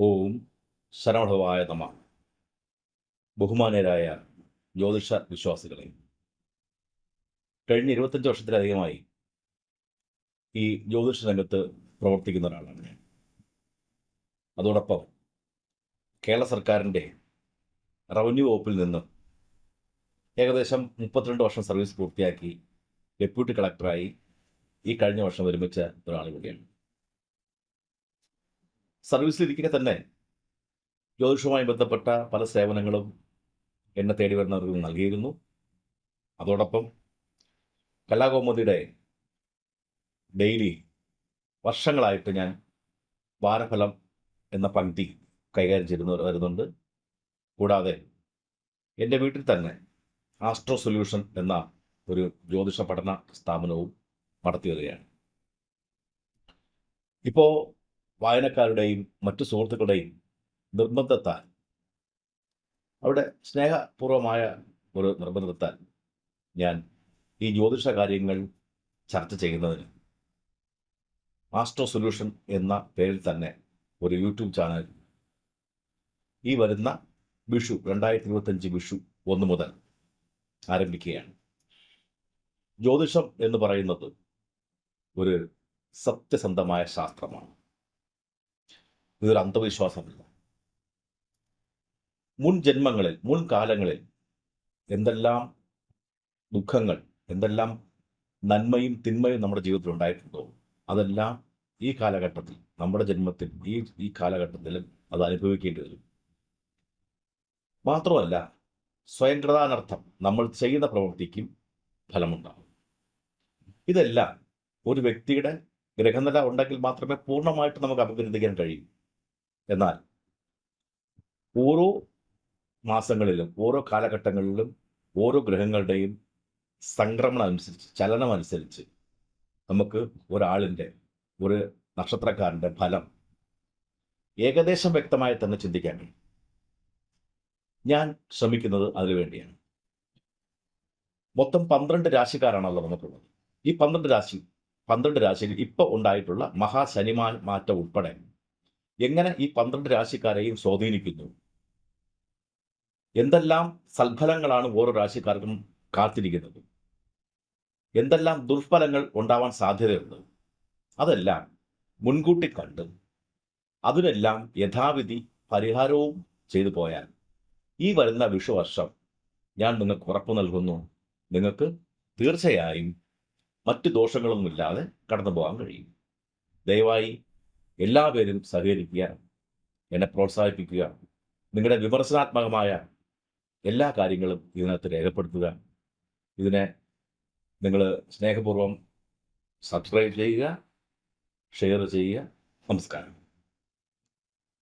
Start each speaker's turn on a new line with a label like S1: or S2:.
S1: ഓം ശരവണഭവായ നമ. ബഹുമാന്യരായ ജ്യോതിഷ വിശ്വാസികളെ, കഴിഞ്ഞ 25 വർഷത്തിലധികമായി ഈ ജ്യോതിഷ രംഗത്ത് പ്രവർത്തിക്കുന്ന ഒരാളാണ് ഞാൻ. അതോടൊപ്പം കേരള സർക്കാരിൻ്റെ റവന്യൂ വകുപ്പിൽ നിന്ന് ഏകദേശം 32 വർഷം സർവീസ് പൂർത്തിയാക്കി ഡെപ്യൂട്ടി കളക്ടറായി ഈ കഴിഞ്ഞ വർഷം വിരമിച്ച ഒരാൾ കൂടിയാണ്. സർവീസിലിരിക്കെ തന്നെ ജ്യോതിഷവുമായി ബന്ധപ്പെട്ട പല സേവനങ്ങളും എന്നെ തേടി വരുന്നവർക്ക് നൽകിയിരുന്നു. അതോടൊപ്പം കലാകൗമുദിയുടെ ഡെയിലി വർഷങ്ങളായിട്ട് ഞാൻ വാരഫലം എന്ന പങ്ക്തി കൈകാര്യം ചെയ്തു വരുന്നുണ്ട്. കൂടാതെ എൻ്റെ വീട്ടിൽ തന്നെ ആസ്ട്രോ സൊല്യൂഷൻ എന്ന ഒരു ജ്യോതിഷ പഠന സ്ഥാപനവും നടത്തി വരികയാണ്. ഇപ്പോൾ വായനക്കാരുടെയും മറ്റു സുഹൃത്തുക്കളുടെയും നിർബന്ധത്താൽ, അവിടെ സ്നേഹപൂർവമായ ഒരു നിർബന്ധത്താൽ ഞാൻ ഈ ജ്യോതിഷ കാര്യങ്ങൾ ചർച്ച ചെയ്യുന്നതിന് ആസ്ട്രോ സൊല്യൂഷൻ എന്ന പേരിൽ തന്നെ ഒരു യൂട്യൂബ് ചാനൽ ഈ വരുന്ന വിഷു 2025 വിഷു 1 മുതൽ ആരംഭിക്കുകയാണ്. ജ്യോതിഷം എന്ന് പറയുന്നത് ഒരു സത്യസന്ധമായ ശാസ്ത്രമാണ്. ഇതൊരു അന്ധവിശ്വാസമല്ല. മുൻകാലങ്ങളിൽ എന്തെല്ലാം ദുഃഖങ്ങൾ, എന്തെല്ലാം നന്മയും തിന്മയും നമ്മുടെ ജീവിതത്തിൽ ഉണ്ടായിട്ടുണ്ടോ, അതെല്ലാം ഈ കാലഘട്ടത്തിൽ, നമ്മുടെ ജന്മത്തിൽ, ഈ കാലഘട്ടത്തിലും അത് അനുഭവിക്കേണ്ടി വരും. മാത്രമല്ല, സ്വയംകൃതാനർത്ഥം നമ്മൾ ചെയ്യുന്ന പ്രവൃത്തിക്കും ഫലമുണ്ടാകും. ഇതെല്ലാം ഒരു വ്യക്തിയുടെ ഗ്രഹനില ഉണ്ടെങ്കിൽ മാത്രമേ പൂർണ്ണമായിട്ട് നമുക്ക് അഭിവൃദ്ധിക്കാൻ കഴിയൂ. എന്നാൽ ഓരോ മാസങ്ങളിലും ഓരോ കാലഘട്ടങ്ങളിലും ഓരോ ഗ്രഹങ്ങളുടെയും സംക്രമണം അനുസരിച്ച്, ചലനം അനുസരിച്ച് നമുക്ക് ഒരാളിൻ്റെ, ഒരു നക്ഷത്രക്കാരൻ്റെ ഫലം ഏകദേശം വ്യക്തമായി തന്നെ ചിന്തിക്കാൻ കഴിയും. ഞാൻ ശ്രമിക്കുന്നത് അതിനുവേണ്ടിയാണ്. മൊത്തം 12 രാശിക്കാരാണല്ലോ നമുക്കുള്ളത്. ഈ 12 രാശിയിൽ ഇപ്പോൾ ഉണ്ടായിട്ടുള്ള മഹാശനി മാറ്റം ഉൾപ്പെടെ എങ്ങനെ ഈ 12 രാശിക്കാരെയും സ്വാധീനിക്കുന്നു, എന്തെല്ലാം സൽഫലങ്ങളാണ് ഓരോ രാശിക്കാർക്കും കാത്തിരിക്കുന്നത്, എന്തെല്ലാം ദുഷ്ഫലങ്ങൾ ഉണ്ടാവാൻ സാധ്യതയുണ്ട്, അതെല്ലാം മുൻകൂട്ടി കണ്ട് അതിനെല്ലാം യഥാവിധി പരിഹാരവും ചെയ്തു പോയാൽ ഈ വരുന്ന വിഷുവർഷം ഞാൻ നിങ്ങൾക്ക് ഉറപ്പു നൽകുന്നു, നിങ്ങൾക്ക് തീർച്ചയായും മറ്റ് ദോഷങ്ങളൊന്നുമില്ലാതെ കടന്നു പോകാൻ കഴിയും. ദയവായി എല്ലാവരും സഹകരിക്കുക, എന്നെ പ്രോത്സാഹിപ്പിക്കുക. നിങ്ങളുടെ വിമർശനാത്മകമായ എല്ലാ കാര്യങ്ങളും ഇതിനകത്ത് രേഖപ്പെടുത്തുക. ഇതിനെ നിങ്ങൾ സ്നേഹപൂർവ്വം സബ്സ്ക്രൈബ് ചെയ്യുക, ഷെയർ ചെയ്യുക. നമസ്കാരം.